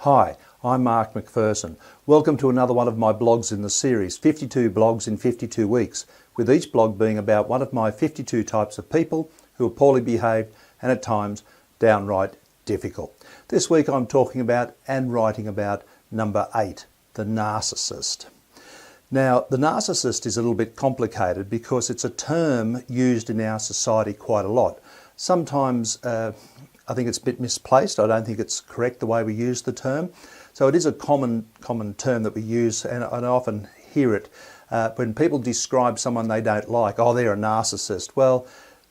Hi, I'm Mark McPherson. Welcome to another one of my blogs in the series, 52 blogs in 52 weeks, with each blog being about one of my 52 types of people who are poorly behaved and at times downright difficult. This week I'm talking about and writing about number 8, the narcissist. Now, the narcissist is a little bit complicated because it's a term used in our society quite a lot. Sometimes I think it's a bit misplaced. I don't think it's correct the way we use the term. So it is a common term that we use, and I often hear it when people describe someone they don't like. Oh, they're a narcissist. Well,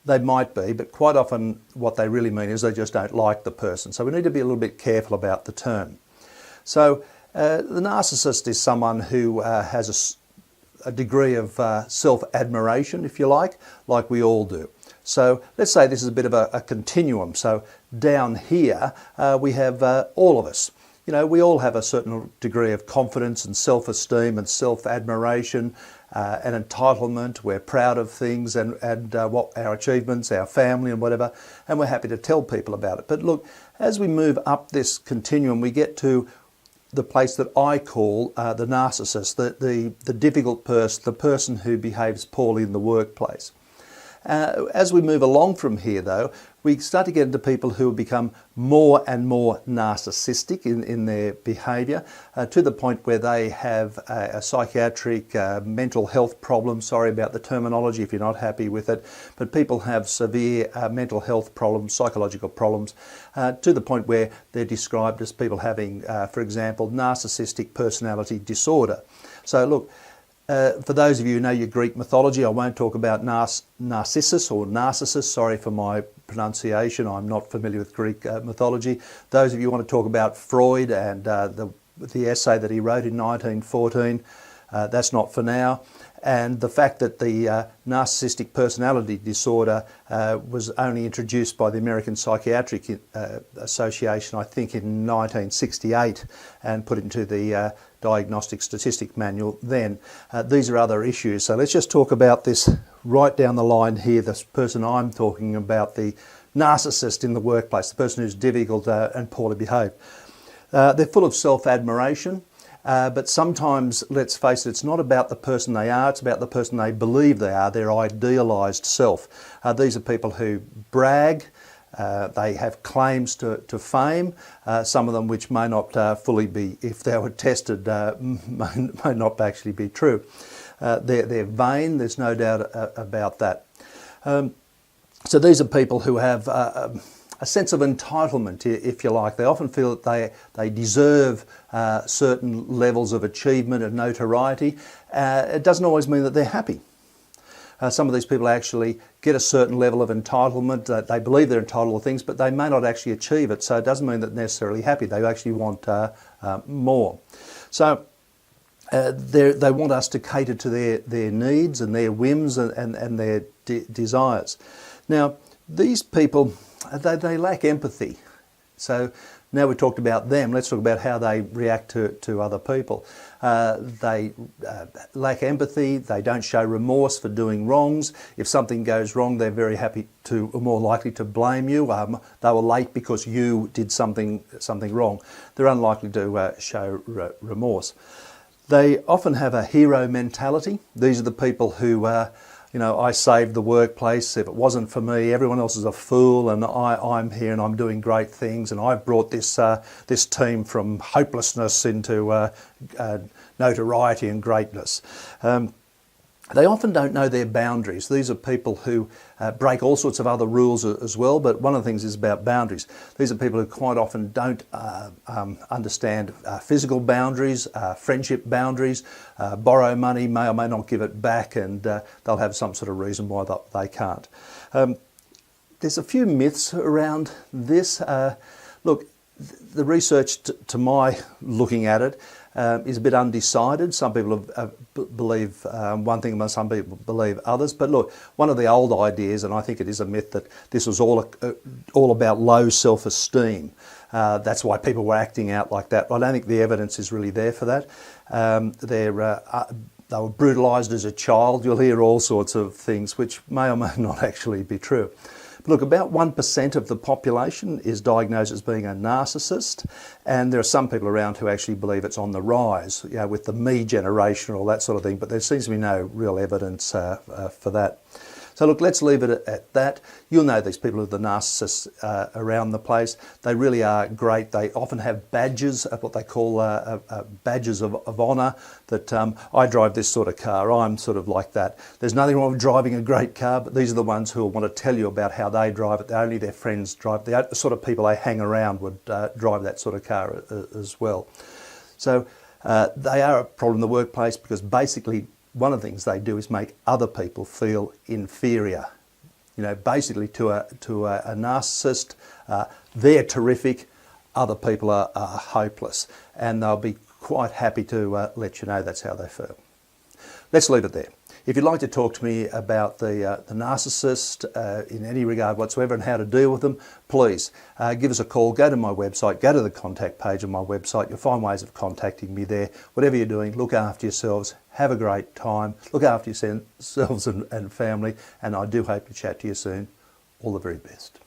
they might be, but quite often what they really mean is they just don't like the person. So we need to be a little bit careful about the term. So the narcissist is someone who has a degree of self-admiration, if you like we all do. So let's say this is a bit of a continuum. So down here we have all of us. You know, we all have a certain degree of confidence and self-esteem and self-admiration and entitlement. We're proud of things and what our achievements, our family and whatever, and we're happy to tell people about it. But look, as we move up this continuum, we get to the place that I call the narcissist, the difficult person, the person who behaves poorly in the workplace. As we move along from here, though, we start to get into people who become more and more narcissistic in their behaviour, to the point where they have a psychiatric mental health problem. Sorry about the terminology if you're not happy with it, but people have severe mental health problems, psychological problems, to the point where they're described as people having, for example, narcissistic personality disorder. So look, for those of you who know your Greek mythology, I won't talk about Narcissus or Narcissus, sorry for my pronunciation, I'm not familiar with Greek mythology. Those of you who want to talk about Freud and the essay that he wrote in 1914, that's not for now. And the fact that the narcissistic personality disorder was only introduced by the American Psychiatric Association, I think in 1968, and put into the Diagnostic Statistic Manual then. These are other issues. So let's just talk about this right down the line here, this person I'm talking about, the narcissist in the workplace, the person who's difficult and poorly behaved. They're full of self-admiration. But sometimes, let's face it, it's not about the person they are, it's about the person they believe they are, their idealised self. These are people who brag, they have claims to fame, some of them which may not fully be, if they were tested, may not actually be true. They're vain, there's no doubt about that. So these are people who have a sense of entitlement, if you like. They often feel that they deserve certain levels of achievement and notoriety. It doesn't always mean that they're happy. Some of these people actually get a certain level of entitlement. They believe they're entitled to things, but they may not actually achieve it. So it doesn't mean that they're necessarily happy. They actually want more. So they want us to cater to their needs and their whims and their desires. Now, these people, they lack empathy. So now we talked about them, let's talk about how they react to other people. They lack empathy, they don't show remorse for doing wrongs. If something goes wrong, they're very happy to, or more likely to blame you. They were late because you did something wrong. They're unlikely to show remorse. They often have a hero mentality. These are the people who you know, I saved the workplace. If it wasn't for me, everyone else is a fool, and I'm here and I'm doing great things, and I've brought this team from hopelessness into notoriety and greatness. They often don't know their boundaries. These are people who break all sorts of other rules as well, but one of the things is about boundaries. These are people who quite often don't understand physical boundaries, friendship boundaries, borrow money, may or may not give it back, and they'll have some sort of reason why they can't. There's a few myths around this. Look, the research, to my looking at it, is a bit undecided. Some people believe one thing, some people believe others. But look, one of the old ideas, and I think it is a myth, that this was all about low self-esteem. That's why people were acting out like that. I don't think the evidence is really there for that. They were brutalised as a child. You'll hear all sorts of things which may or may not actually be true. But look, about 1% of the population is diagnosed as being a narcissist, and there are some people around who actually believe it's on the rise, you know, with the me generation or all that sort of thing, but there seems to be no real evidence for that. So look, let's leave it at that. You'll know these people are the narcissists around the place. They really are great. They often have badges, what they call badges of honour, that I drive this sort of car, I'm sort of like that. There's nothing wrong with driving a great car, but these are the ones who will want to tell you about how they drive it. Only their friends drive. The sort of people they hang around would drive that sort of car as well. So they are a problem in the workplace because basically one of the things they do is make other people feel inferior. You know, basically to a narcissist, they're terrific, other people are hopeless, and they'll be quite happy to let you know that's how they feel. Let's leave it there. If you'd like to talk to me about the narcissist in any regard whatsoever and how to deal with them, please give us a call, go to my website, go to the contact page on my website. You'll find ways of contacting me there. Whatever you're doing, look after yourselves, have a great time, look after yourselves and family, and I do hope to chat to you soon. All the very best.